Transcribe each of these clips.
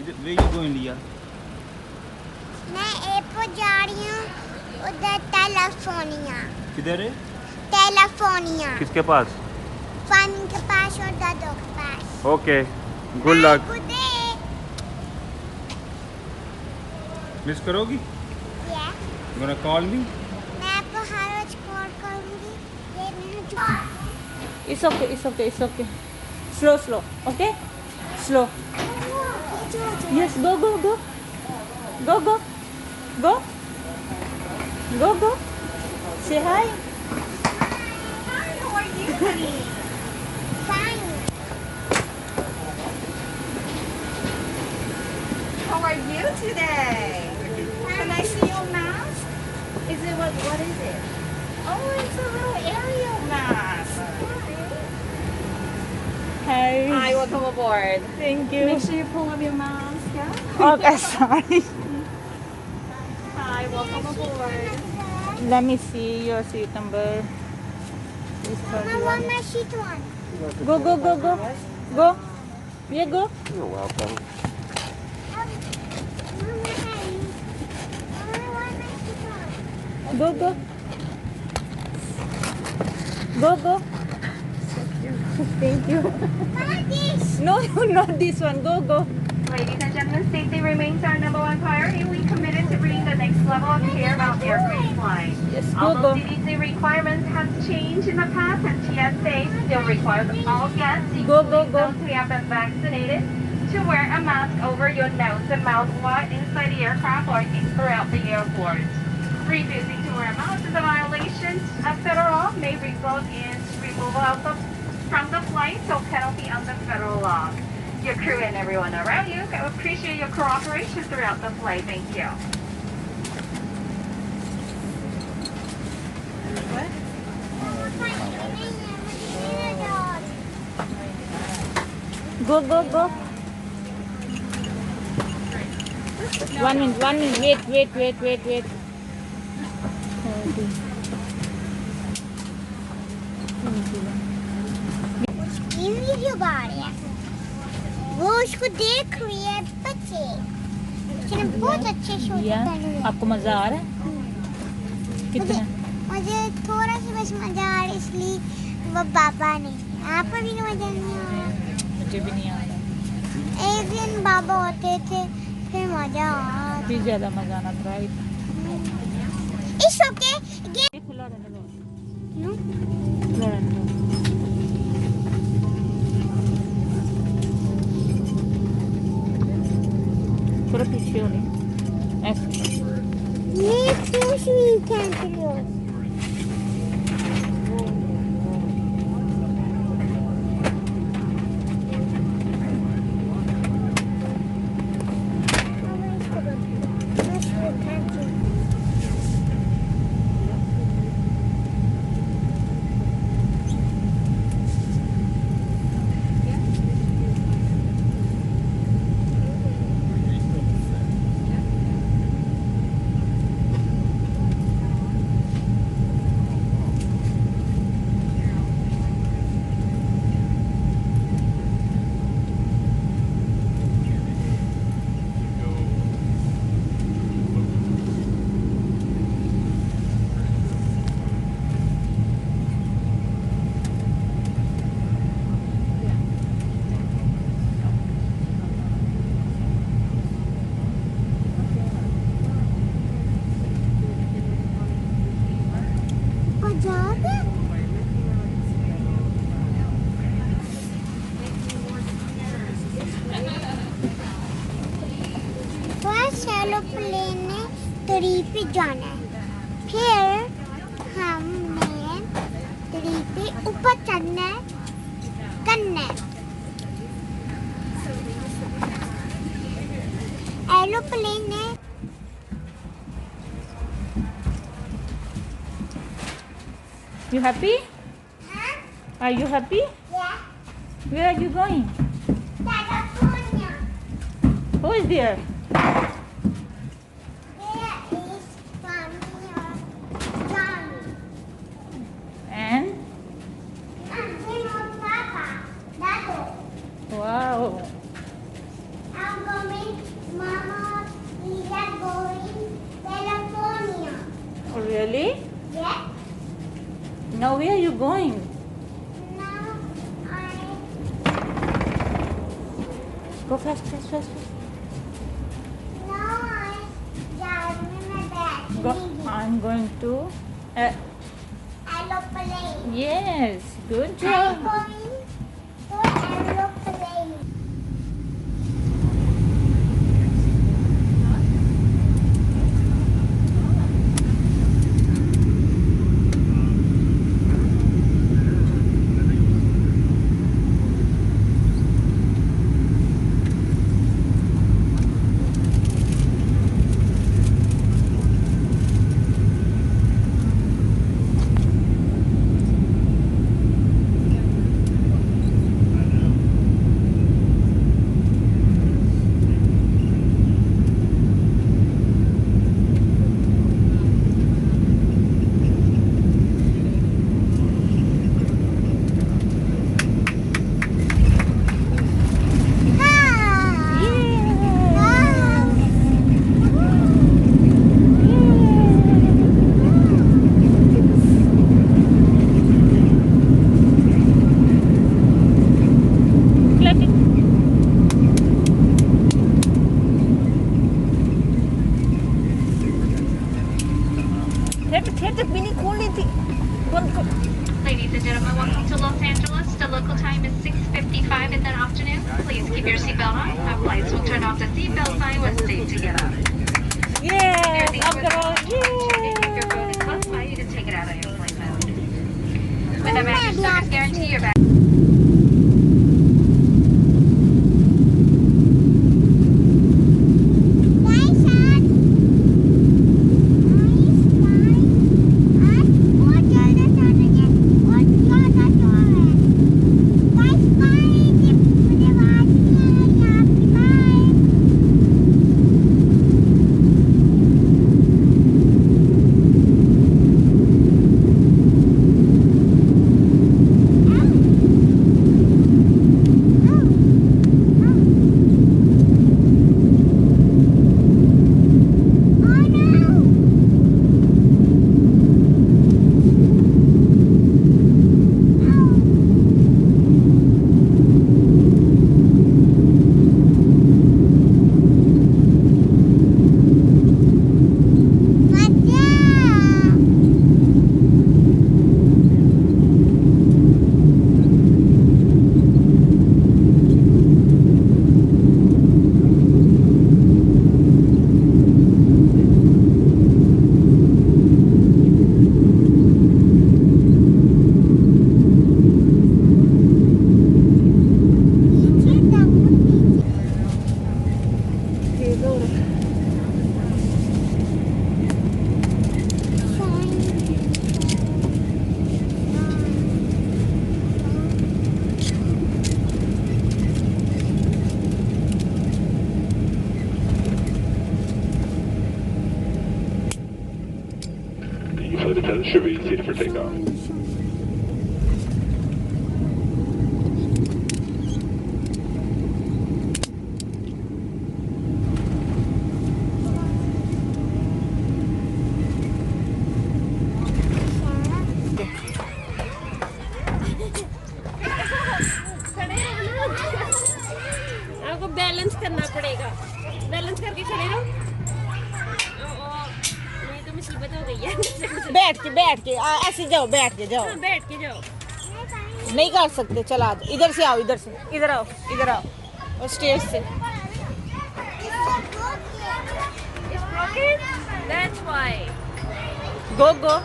Where you going, Leah? मैं airport जा रही हूँ उधर टेलीफोनिया। किधर है? टेलीफोनिया। किसके पास? फानी के पास और दादो के पास। Okay, good luck. Good day. Miss करोगी? Yeah. You gonna call me? मैं आपको हर रोज कॉल करूँगी। ये नहीं It's okay, it's okay, it's okay. Slow, slow, okay? Slow. Yes, go, go, go. Go, go. Go. Go, go. Say hi. How are you, honey? Fine. How are you today? Can I see your mask? Is it what is it? Oh, it's a little Ariel mask. Hi. Hi, welcome aboard. Thank you. Make sure you pull up your mask, yeah? Okay, sorry. Hi, welcome aboard. Let me see your seat number. It's I 31. want my sheet one. Go, go, go, go. Go. Yeah, go. You're welcome. Go, go. Go, go. Thank you. No, not this one. Go, go. Ladies and gentlemen, safety remains our number one priority. We committed to bringing the next level of care about airplane flying. Yes, go, Although go. CDC requirements have changed in the past, and TSA still requires all guests, Go, go, including go. those who have been vaccinated, to wear a mask over your nose and mouth while inside the aircraft or throughout the airport. Refusing to wear a mask is a violation of federal law, may result in removal from the flight, so penalty under federal law. Your crew and everyone around you, I appreciate your cooperation throughout the flight. Thank you. Go, go, go. 1 minute, 1 minute. Wait. ये video बना रहे हैं। वो उसको देख रही है बच्चे। उसने बहुत अच्छे शो या पहने हुए हैं। आपको मजा आ रहा है? कितना? मुझे थोड़ा सा बस मजा आ रहा है इसलिए वो बाबा ने आपको भी मजा नहीं आ रहा। मुझे भी नहीं आ रहा। एक दिन बाबा होते थे फिर मजा आ भी ज्यादा मजा आना था। इट्स ओके ये खुला रहने दो। नो खुला रहने दो। थोड़ा पीछे हो नहीं ऐसे। ये फिश भी कैंसिल पंजाब फर्स्ट एरोप्लेन ने तरी पे जाना है फिर हमने तरी पे ऊपर चढ़ना है करना है एरोप्लेन ने You happy? Are you happy? Yeah. Where are you going? California. Who is there? There is Pamela, Johnny, And and Papa, Dado. wow. I'm going Really? Yes. Now where are you going? Now I Go fast, fast, fast, fast. down in my bed. Go. I'm going to. Aeroplane. Yes, good I'm job. going to aeroplane. Ladies and gentlemen, welcome to Los Angeles. The local time is 6:55 in the afternoon. Please keep your seatbelt on. Our flights will turn off the seatbelt sign when safe to get out. Yes, These after all, If your phone is close by, you can take it out of your flight mode. With a baggage service guarantee, your bag. Flight attendants should be seated for takeoff. आपको balance करना पड़ेगा balance करके खड़े रहो नहीं तो मुसीबत हो गई है बैठ के ऐसे जाओ, बैठ के जाओ। हाँ, बैठ के जाओ नहीं कर सकते, चला दो। इधर से आओ, इधर से, इधर आओ, इधर आओ, और स्टेज से। It's broken? That's why. गो गो।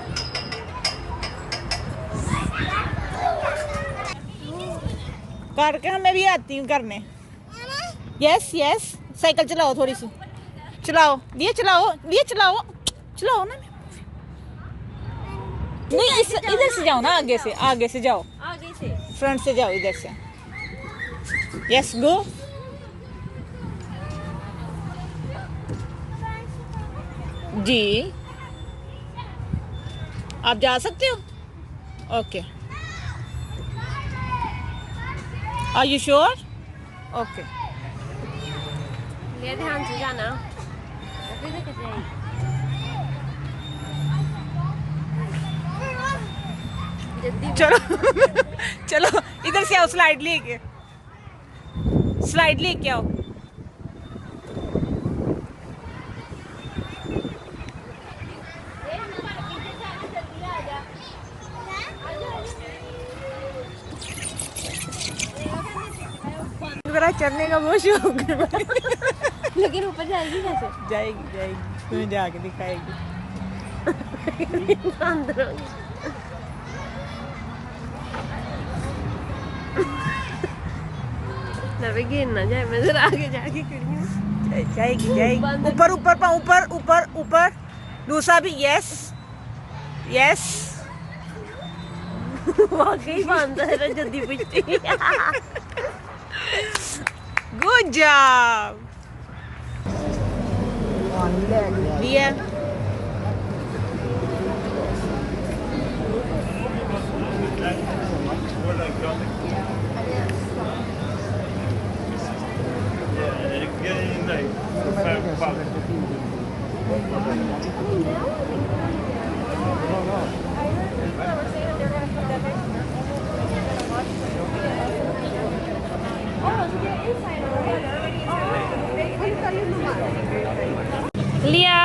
करके मैं भी आती हूँ करने। यस यस, साइकिल चलाओ थोड़ी सी, चलाओ, ये चलाओ, ये चलाओ, चलाओ ना। नहीं, इस इधर से जाओ ना, आगे से जाओ, आगे से फ्रंट से जाओ, इधर से। Yes go. जी, आप जा सकते हो। Okay, are you sure? Okay. ये ध्यान से जाना चलो चलो इधर से आओ, स्लाइड लेके आओ। जरा चढ़ने का बहुत शौक है, लेकिन ऊपर जाएगी कैसे? जाएगी तुम्हें जाके दिखाएगी। गिर ना जाए, मैं जरा आगे जाके खड़ी हूँ। जाएगी ऊपर ऊपर दूसरा भी, यस वाकई बांधा है जल्दी पिछती। गुड जॉब दिया। लिया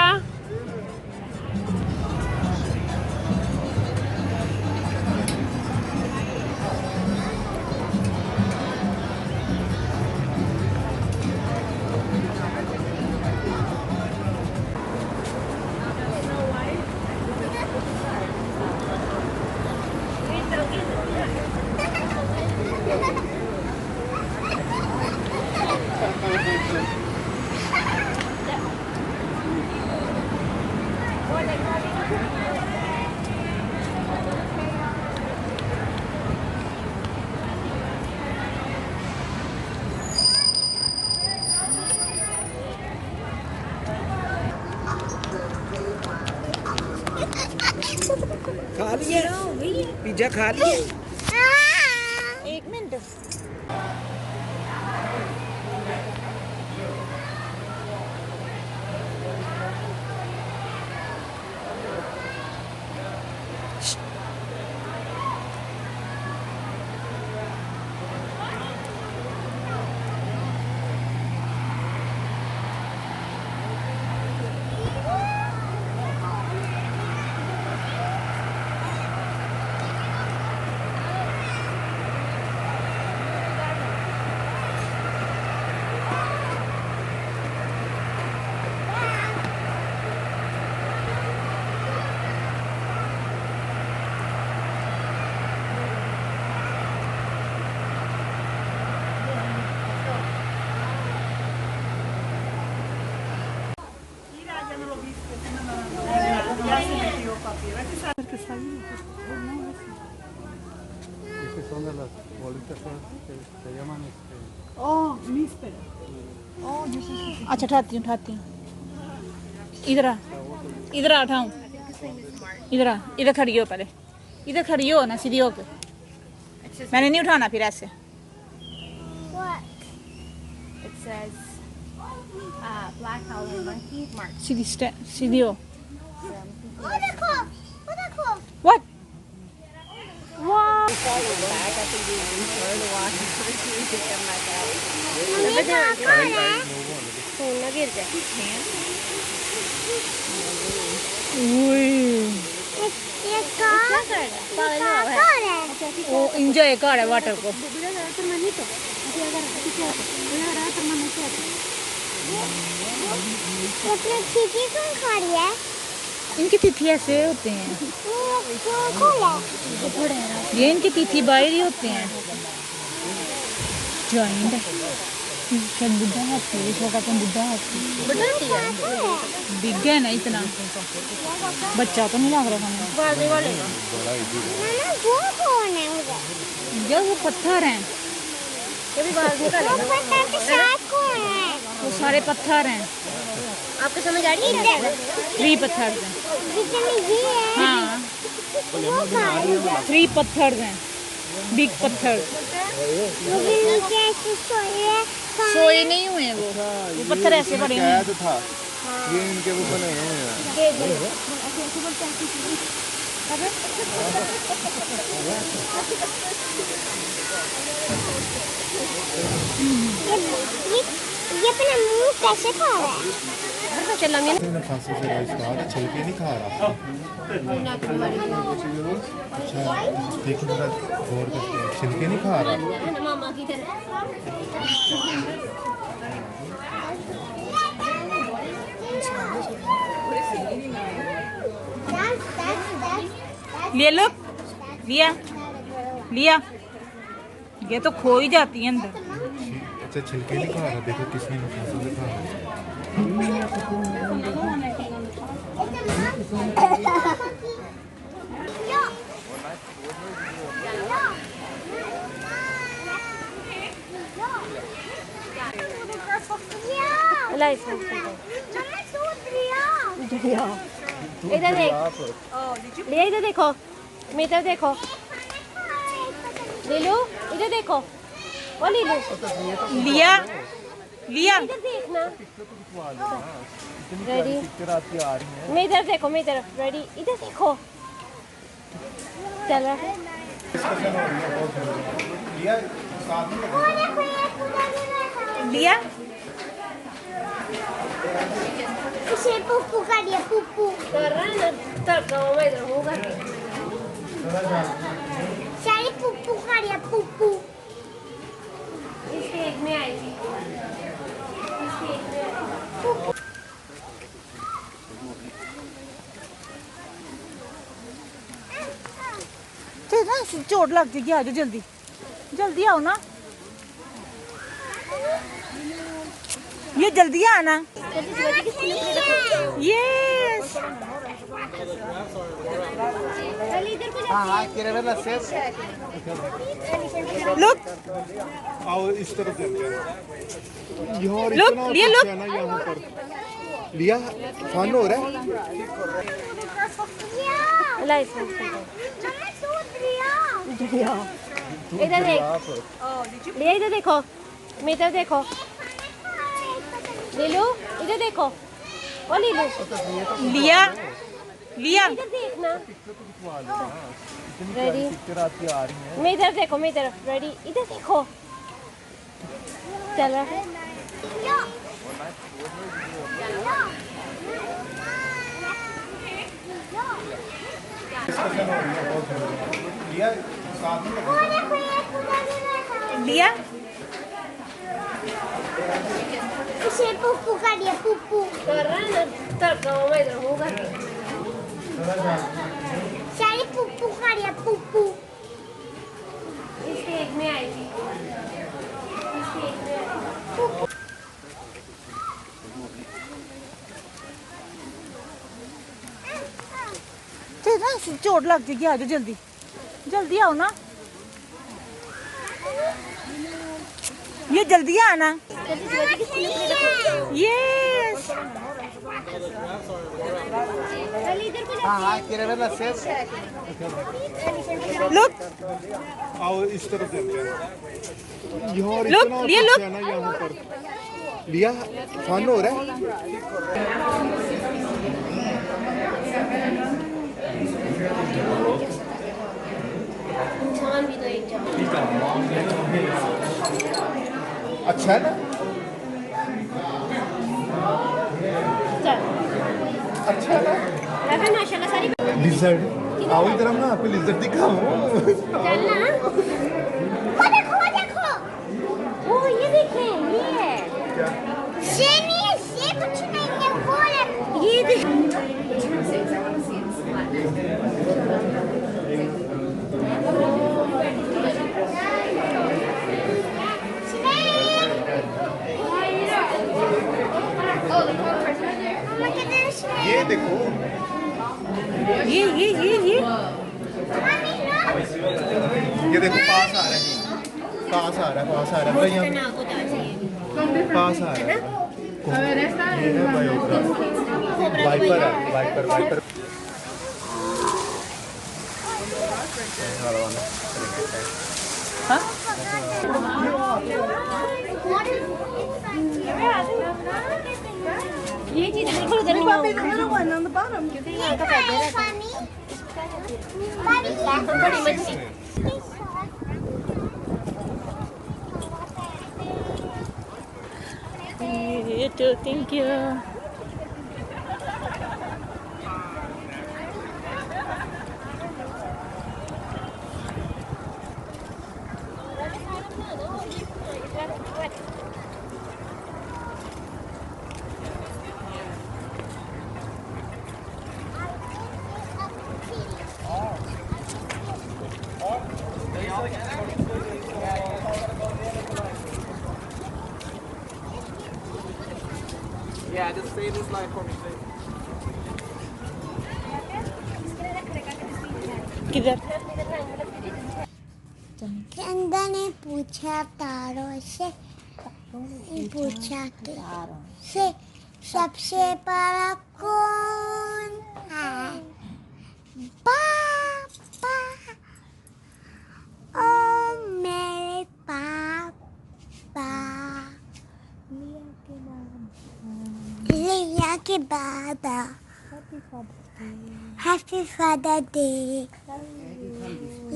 खा लिए पिज्जा खा लिए। एक minute. Son de las bolitas que se llaman अच्छा उठाती हूँ। इधर आ उठाऊं। इधर खड़ी हो पहले, इधर खड़ी हो ना, सीधी होके। मैंने नहीं उठाना फिर ऐसे। What? It says black howler monkey mark. सीधी हो। Oh, देखो, oh, देखो। What? मम्मी कहाँ है? फोन ना गिर जाए। ये कहाँ है? वो इंजॉय कर रहा है वाटर को। अपने चीटी कौन खा रही है? इनकी तिथि ऐसे होते हैं, वो खोला। ये इनकी तिथि बाहर ही होते हैं। जॉइंट है शायद बुढ़ा हाथी, छोटा तो बुढ़ा हाथी दिख गया ना इतना। बच्चा तो नहीं लग रहा हमें। नाना वो कौन है उधर? जो वो पत्थर हैं, वो पत्थर के साथ कौन है? वो सारे पत्थर हैं। आपको समझ आ रही है? 3 पत्थर हैं। जितने ये है हाँ, वो खा रही है। 3 पत्थर हैं, बिग पत्थर। मुझे नीचे ऐसे सोए नहीं हुए वो पत्थर ऐसे पड़े हुए हैं। था ये इनके वो बने हुए हैं। ये अपना मुंह कैसे खा रहा है? फांसी से राइस खा रहा, छिलके नहीं खा रहा। अच्छा देखिए जरा गौर करके, छिलके नहीं खा रहा। मामा की तरह। ले लो, लिया लिया, ये तो खो ही जाती है अंदर। अच्छा छिलके नहीं खा रहा, देखो किसने फांसी से खा रहा। इधर देख, लिया इधर देखो, मैं इधर देखो, ले लो इधर देखो, वो ले लो, लिया लिया, इधर देखना, रेडी, मैं इधर देखो, मैं इधर, रेडी, इधर देखो, चल रहा है, लिया इसे पुप्पू का दिया, पुप्पू कर रहा है ना, तब गाँव में इधर होगा, सारी पुप्पू का दिया, पुप्पू इसके एक में आएगी, इसके एक में पुप्पू तेरा चोट लग जाएगी, आ जाओ जल्दी जल्दी आओ ना, ये जल्दी आना, यस लुक आओ इस तरफ चलते हैं यार, Look, इतना ये कुछ look. है ना यहाँ पर। लिया फन हो रहा है। इधर देख, लिया इधर देखो, मैं इधर देखो, ले लो इधर देखो, वो ले लो, लिया लिया, इधर देखना, रेडी, मैं इधर देखो, मैं इधर, रेडी, इधर देखो, चल रहा है, लिया इसे पुप्पू का दिया, पुप्पू कर रहा है ना, तब गाँव में इधर होगा, सारी पुप्पू का दिया, पुप्पू इसके एक में आएगी, इसके एक में आएगी, तेरा चोट लग जाएगी, आ जाओ जल्दी जल्दी आओ ना, ये जल्दी आना, यस लुक आओ इस तरफ चलते हैं यार, Look, इतना ये कुछ look. है ना यहाँ पर। लिया फन हो रहा है। इंसान भी तो एक जान, अच्छा है ना, चल अच्छा है ना। लगा माशाल्लाह सारी, लिजर्ड आओ इधर, हम ना आपको लिजर्ड दिखाऊं। चलना, वो देखो, वो देखो, वो ये देखें, ये नहीं है, ये कुछ नहीं है, वो है, ये देखो, ये देखो, ये देखो, पास आ रहा है, पास आ रहा है, पास आ रहा है, यहाँ पास आ रहा है। ये है वाइपर है, वाइपर वाइपर। हाँ ये चीज बिल्कुल उधर नहीं होगी, क्योंकि यहाँ का फायदा रहता है। बड़ी मच्छी You too, thank you. Yeah, just stay this line for me. किधर? चंदा ने पूछा तारों से पूछा कि से सबसे बड़ा कौन है? पापा ओ मेरे पापा लिया के बाबा happy father day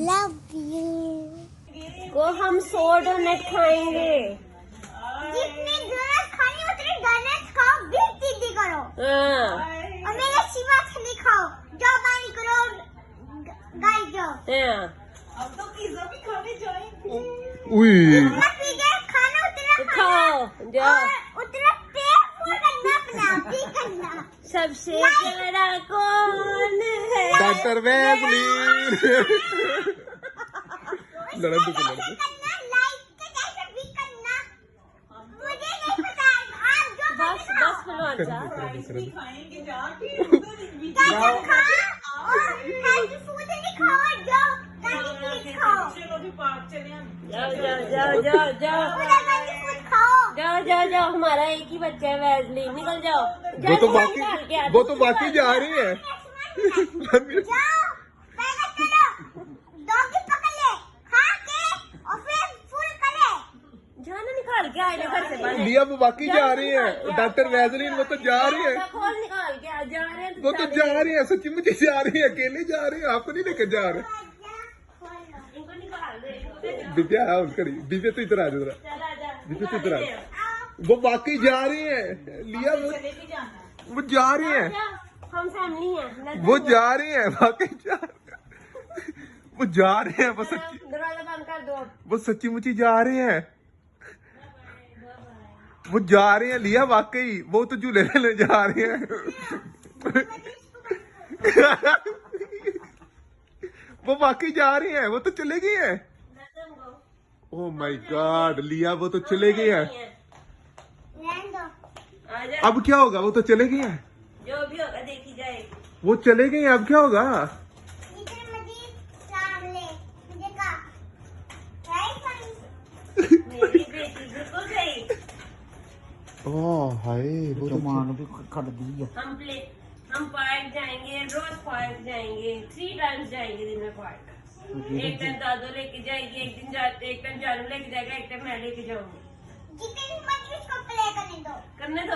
love you को हम 100 डोनट खाएंगे। जितने डोनट खानी उतने डोनट खाओ बिग दीदी करो हाँ और मेरे सिवा खाली खाओ जो बानी करो गाइस जो हाँ उई उतना पीके खाना उतना खाओ जाओ और उतना पेट फुल करना अपना भी करना सबसे बड़ा कौन है? डॉक्टर वेस्लीन लड़न दो करना लाइक के जैसे भी करना मुझे नहीं पता आप जो बस खिलवा जा खाओ और हेल्दी फूड नहीं खाओ जो गाली फूड खाओ जाओ जाओ जाओ जाओ जाओ पूरा गाली फूड खाओ जाओ जाओ जाओ हमारा एक ही बच्चा है वैसलीन निकल जाओ वो तो बाकी जा रही है जाओ पहले चलो डॉगी पकड़ ले खा के और फिर फुल करे जाना निकाल के आए घर से बाहर लिया वो बाकी जा रही है डॉक्टर वेस्लीन वो तो जा रही है खोल निकाल के आ जा रहे हैं वो तो जा रही है सच्ची मुझे जा रही है अकेले जा रही है आपको नहीं लेकर जा रहे इनको निकाल दे दिव्या आओ खड़ी दिव्या तो इधर आ जा चल आ जा दिव्या तो इधर आ वो बाकी जा रही है लिया वो जा रही है हम फैमिली हैं वो जा रही है बाकी जा वो जा रहे हैं वो सच्ची दरवाजा बंद कर दो वो सच्ची मुच्ची जा रहे हैं वो जा रहे हैं लिया वाकई वो तो झूले लेने जा रहे हैं वो वाकई जा रही हैं वो तो चले गई है ओह माय गॉड लिया वो तो चले गई है आ जा अब क्या होगा वो तो चले गई है जो भी होगा देखी जाए वो चले गई हैं अब क्या होगा मेरी बेटी बिल्कुल सही ओह हाय वो तो हम पार्क जाएंगे रोज पार्क जाएंगे 3 टाइम्स जाएंगे दिन में पार्क एक टाइम दादू लेके जाएगी एक टाइम जानू लेके जाएगा एक टाइम मैं लेके जाऊंगी करने दो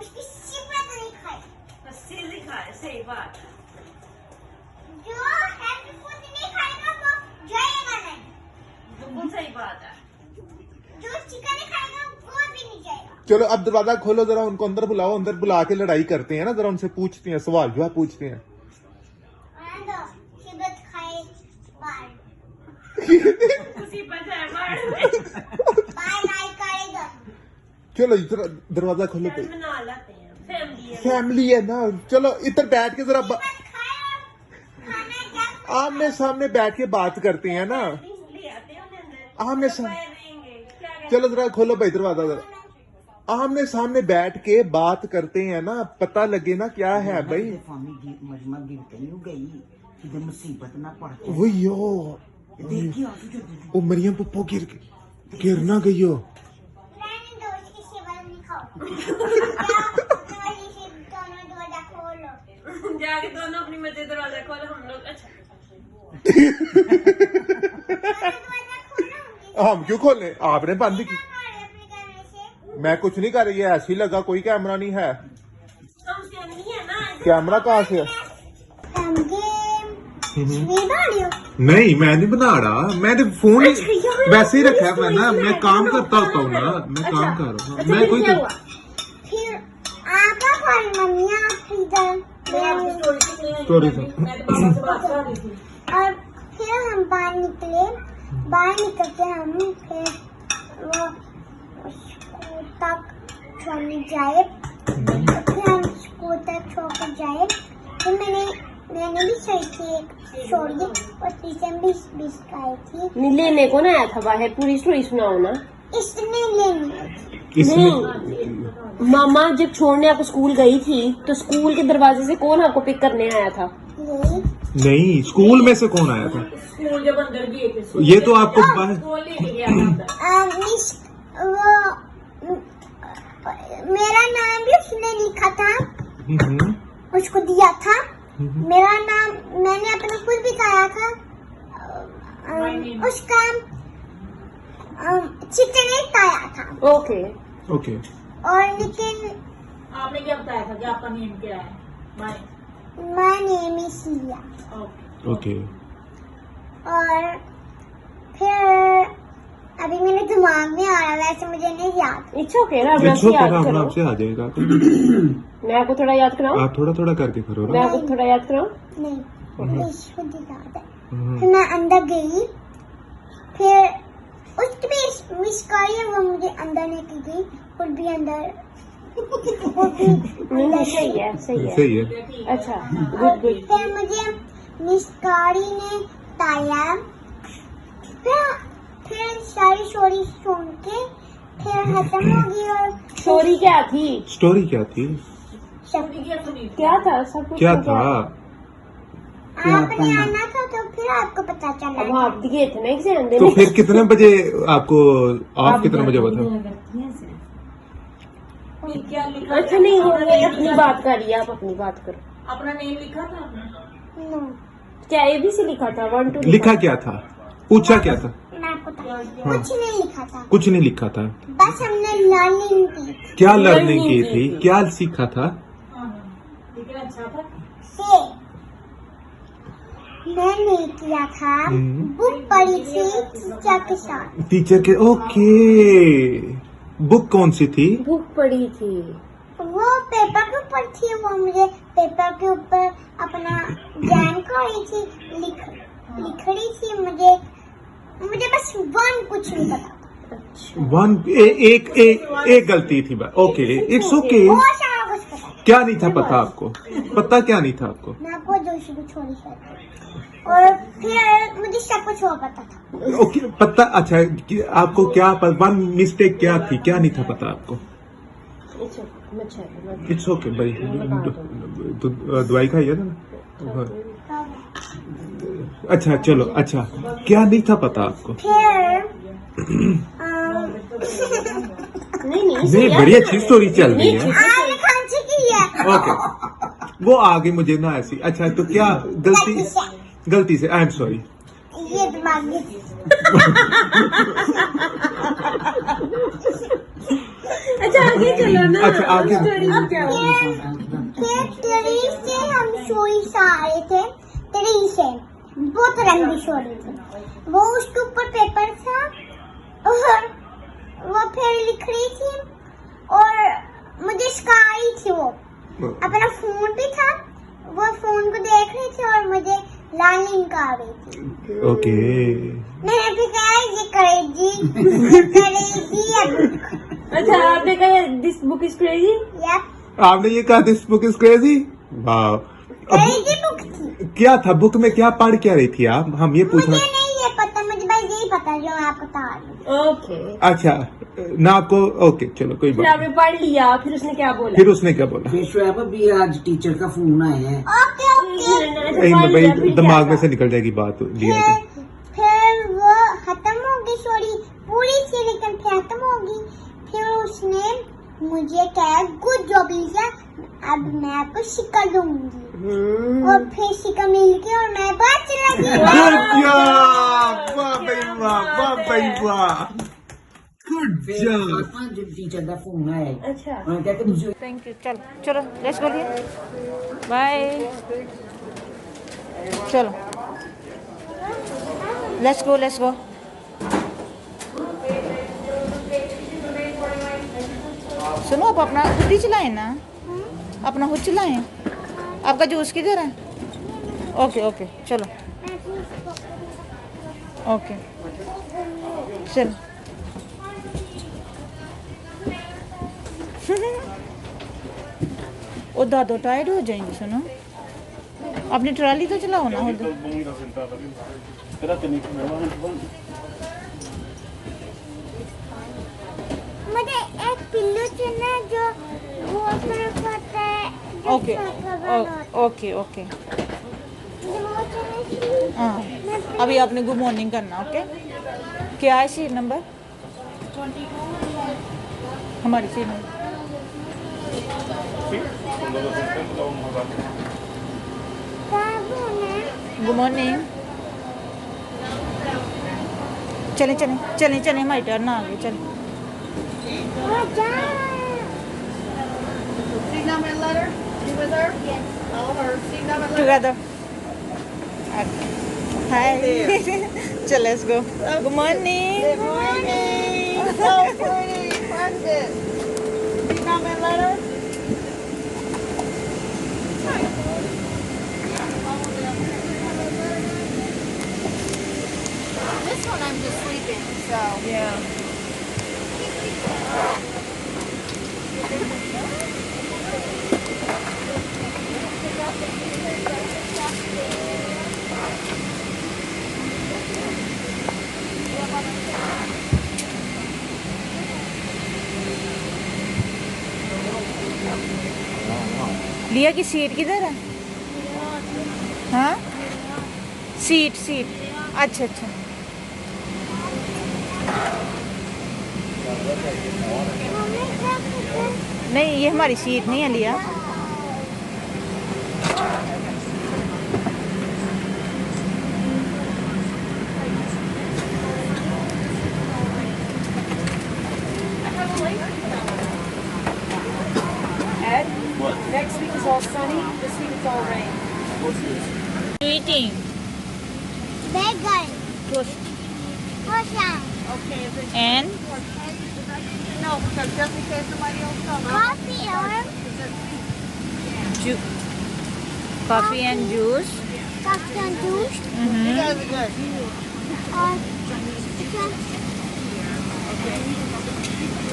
उसकी सिफत नहीं खाई हंसी दिखाए सही बात जो हेल्दी फूड नहीं खाएगा वो जाएगा नहीं बिल्कुल सही बात है जो चिकन नहीं खाएगा वो भी नहीं जाएगा चलो अब दरवाजा खोलो जरा उनको अंदर बुलाओ अंदर बुला के लड़ाई करते हैं ना जरा उनसे पूछते हैं सवाल जवाब पूछते हैं सिफत खाए बाय उसी पर जाए मार बाय बाय करेगा चलो इधर दरवाजा खोलो पे बना लाते हैं फैमिली है फैमिली है ना चलो इधर बैठ के जरा खाना क्या आमने सामने बैठ के बात करते हैं ना ले आते हैं उन्हें अंदर आमने सामने रहेंगे क्या चलो जरा खोलो भाई दरवाजा जरा आमने सामने बैठ के बात करते हैं ना पता लगे ना क्या है भाई मजमा गिरते नहीं गई कि मुसीबत ना पड़ वो यो ओ मरियम पप्पो गिर ना गई हो रहने दो उसकी सेवा नहीं खाओ दोनों दरवाजा खोलो जाके दोनों अपनी मर्जी दरवाजा खोलो हम लोग अच्छा दरवाजा खोलो हम क्यों खोले आपने बंद की अपने कैमरे से मैं कुछ नहीं कर रही है ऐसे ही लगा कोई कैमरा नहीं है हम फैमिली है ना कैमरा कहाँ से है हम गेम तस्वीर बना रही हो? नहीं मैं नहीं बना रहा, मैंने फोन अच्छा, यार, वैसे ही रखा है मैं ना, स्टोरी मैं सुना काम है। करता होता हूँ ना, मैं अच्छा, काम कर रहा हूँ, अच्छा, मैं फिर कोई क्या हुआ? फिर आपका कौन मम्मी आप इधर स्टोरी था। और फिर हम बाहर निकले, बाहर निकल के हम फिर वो स्कूल तक छोड़ने जाए, फिर हम स्कूल तक छोड़कर जाए, फिर मैंने भी सही थी एक स्टोरी और टीचर भी सिखाई थी। नहीं, लेने कौन आया था बाहर? पूरी स्टोरी सुनाओ ना। इसने लेनी है। इसमें मामा जब छोड़ने आपको स्कूल गई थी तो स्कूल के दरवाजे से कौन आपको पिक करने आया था? ये नहीं, स्कूल में से कौन आया था? स्कूल जब अंदर गए थे ये तो आपको बाहर लेके गया था अंदर। मिस वो मेरा नाम भी उसने लिखा था, हम्म, उसको दिया था मेरा नाम, मैंने अपना खुद बताया था। उसका चित्र नहीं बताया था। Okay, okay. और लेकिन आपने क्या बताया था कि आपका नेम क्या है? My name is Siya. Okay. और फिर अभी मेरे दिमाग में आ रहा है, वैसे मुझे नहीं याद। इट्स ओके ना, अपना इट्स ओके, याद अपने करो। आप से आ जाएगा। मैं आपको थोड़ा याद कराऊं? आप थोड़ा थोड़ा करके करो मैं ना। आपको थोड़ा याद कराऊं? नहीं, मुझे खुद ही याद है। हम्म, फिर मैं अंदर गई, फिर उसकी भी मिस करी है, वो मुझे अंदर लेके गई, और भी अंदर वो भी नहीं, अंदर सही गई। है, सही है। सही है। अच्छा, और गुड गुड। फिर मुझे मिस कारी ने बताया, फिर सारी स्टोरी सुन के फिर खत्म हो गई। और स्टोरी क्या थी? स्टोरी क्या थी? क्या था? सब कुछ क्या तो था? आपने आना था तो फिर आपको पता अब चला। आप दिए थे ना एग्जाम तो देने। फिर कितने बजे आपको ऑफ कितने बजे हुआ था? अच्छा, नहीं हो गई, अपनी बात करिए, आप अपनी बात करो। अपना नेम लिखा था आपने? नो, क्या ABC लिखा था? 1 2 लिखा क्या था? पूछा क्या था? मैं आपको कुछ नहीं लिखा था, कुछ नहीं लिखा था। बस हमने लर्निंग की क्या लर्निंग की Learning थी? की थी। क्या सीखा था? लेकिन अच्छा था। से मैंने किया था, बुक पढ़ी थी टीचर के साथ। टीचर के, ओके। बुक कौन सी थी? बुक पढ़ी थी। वो पेपर के ऊपर थी, वो मुझे पेपर के ऊपर अपना ज्ञान कर रही थी, लिख रही थी। मुझे बस वन कुछ नहीं पता। वन एक गलती थी। Okay, it's okay. बहुत सारा कुछ पता। क्या नहीं था पता आपको? पता क्या नहीं था आपको? मैं आपको जोशी को छोड़ी शायद, और फिर मुझे सब कुछ और पता था। ओके, पता। अच्छा, आपको क्या वन मिस्टेक क्या थी? क्या नहीं था पता आपको? इट्स ओके भाई। तो दवाई खाइए ना। अच्छा, चलो। अच्छा, क्या नहीं था पता आपको? फिर नहीं, बड़ी अच्छी स्टोरी चल रही है। आपने खांसी की है। ओके, वो आगे मुझे ना ऐसी। अच्छा, तो क्या गलती से आई एम सॉरी। ये दिमाग में अच्छा, आगे चलो ना। अच्छा, आगे। फिर तेरी से हम सोई सा आ रहे थे, तेरी से बहुत लंबी स्टोरी थी। वो उसके ऊपर पेपर था और वो फिर लिख रही थी, और मुझे स्काई थी, वो अपना फोन भी था, वो फोन को देख रही थी और मुझे लाइन का आ रही थी। ओके। मैंने भी कहा ये करेगी अब। अच्छा, आपने कहा this book is crazy? Yep, आपने ये कहा दिस बुक इज क्रेजी? वाह। करेगी बुक थी। क्या था बुक में? क्या पढ़ क्या रही थी आप? हम ये पूछना। मुझे नहीं ये पता, मुझे बस यही पता जो मैं आपको बता रही हूँ। ओके, अच्छा, ना आपको। ओके, चलो, कोई फिर बात आपने पढ़ लिया, फिर उसने क्या बोला? फिर उसने क्या बोला? फिर शोएब अभी आज टीचर का फोन आया है। ओके भाई दिमाग में से निकल जाएगी बात। फिर वो खत्म हो गई स्टोरी पूरी थी, लेकिन फिर खत्म हो गई। फिर उसने मुझे कहा गुड जॉब लीजा, अब मैं आपको सिक्का दूंगी। और फिर सिक्का मिल गया और मैं बात चला गई। वाह भाई वाह। गुड फिर जॉब। पापा जो टीचर का फोन आया है, अच्छा, उन्होंने कहा कि दूसरे थैंक यू। चलो लेट्स गो। बाय। चलो। Let's go let's go. सुनो आप अपना खुद ही चलाएं ना, अपना खुद चलाएं. आपका जूस किधर है? ओके ओके चलो ओके चल. वो दादो टायर्ड हो जाएंगे. सुनो अपनी ट्रॉली तो चलाओ ना खुद. मुझे एक पिल्लू चाहिए जो बहुत बड़ा होता है. Okay okay okay. हाँ अभी आपने गुड मॉर्निंग करना. ओके क्या है सीट नंबर? हमारी सीट नंबर. Good morning. चलें चलें चलें चलें हमारी टर्न आ गई. चलें. Seat number and letter? You with her? Yes. Follow her. Seat number and letter? Together. Hi. Chal, let's go. Good morning. Good morning. So pretty. What's this? Seat number and letter? This one I'm just sleeping, so. Yeah. लिया की seat किधर है? हाँ seat seat. अच्छा अच्छा. नहीं ये हमारी सीट नहीं है लिया. Ed? What? Next week is all sunny. This week is all rain. Eating. Bagel. Toast. Croissant. Okay, if it's And no, because just in case somebody else comes. Coffee or coffee and juice. coffee and juice. Mm-hmm. Are good. Or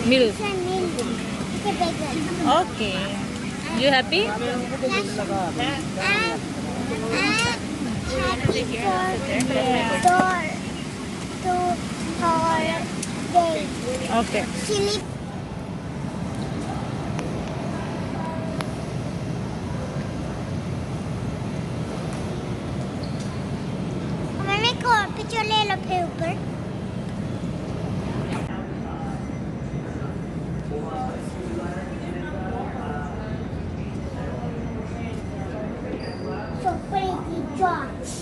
Milk. it's a milk. It's a bagel. Okay. You happy? And happy for day. Okay. Chili. Mummy को picture ले लो फिर ऊपर. So pretty George.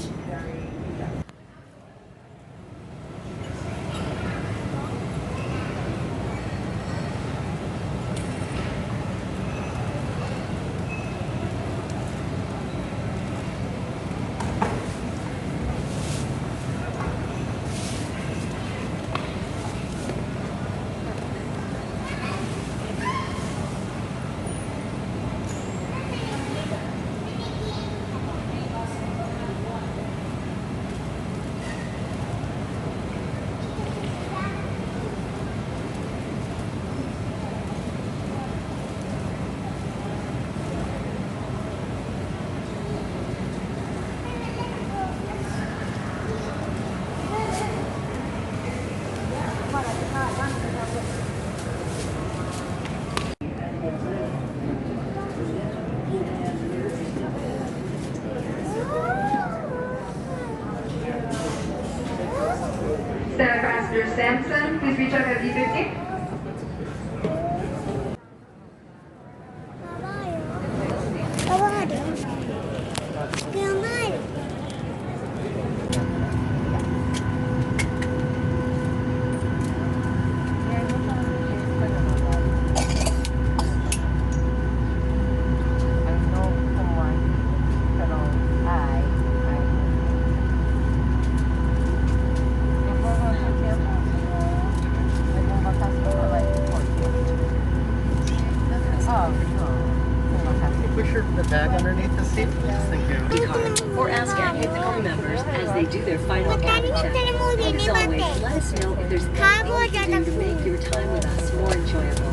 your bag underneath the seat, please? Thank you. card or ask any of the crew members as they do their final cabin check. And as always, let us know if there's anything you can do to make your time with us more enjoyable.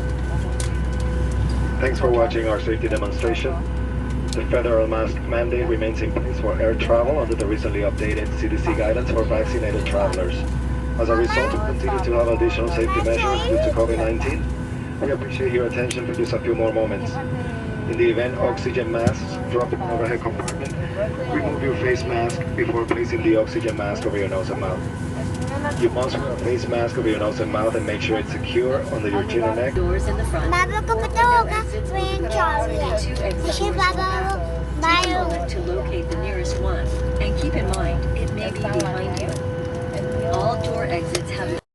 Thanks for watching our safety demonstration. The federal mask mandate remains in place for air travel under the recently updated CDC guidance for vaccinated travelers. As a result, we continue to have additional safety measures due to COVID-19. We appreciate your attention for just a few more moments. In the event oxygen masks drop in the overhead compartment, remove your face mask before placing the oxygen mask over your nose and mouth. You must wear a face mask over your nose and mouth and make sure it's secure under your chin and neck. Doors in the front. बाबा को पता होगा train चालू है। इसे बाबा Take a moment to locate the nearest one, and keep in mind, it